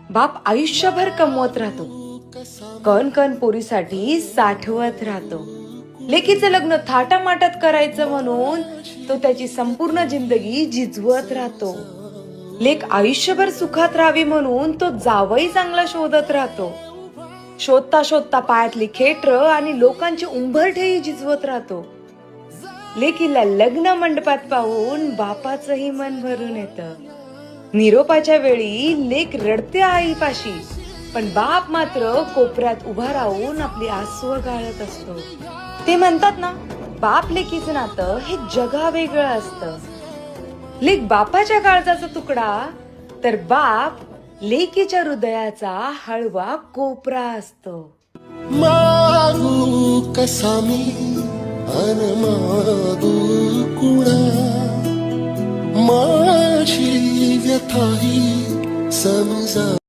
बाप आयुष्यभर कमवत राहतो, कण कण पोरीसाठी साठवत राहतो. लेकीचं लग्न थाटामाटात करायचं म्हणून तो त्याची संपूर्ण जिंदगी झिजवत राहतो. लेक आयुष्यभर सुखात राहावी म्हणून तो जावई चांगला शोधत राहतो. शोधता शोधता पायातली खेटर आणि लोकांची उंबरठेही झिजवत राहतो. लेकीला लग्न मंडपात पाहून बापाचंही मन भरून येतं. निरोपाच्या वेळी लेक रडते आईपाशी, पण बाप मात्र कोपऱ्यात उभा राहून आपली आसू गाळत असतो. ते म्हणतात ना, बाप लेकीचं नातं हे जगा वेगळं असतं. लेक बापाच्या काळजाचा तुकडा, तर बाप लेकीच्या हृदयाचा हळवा कोपरा असतो. मागू कसा मी अन मागू कुणा, माझी व्यथा ही समजा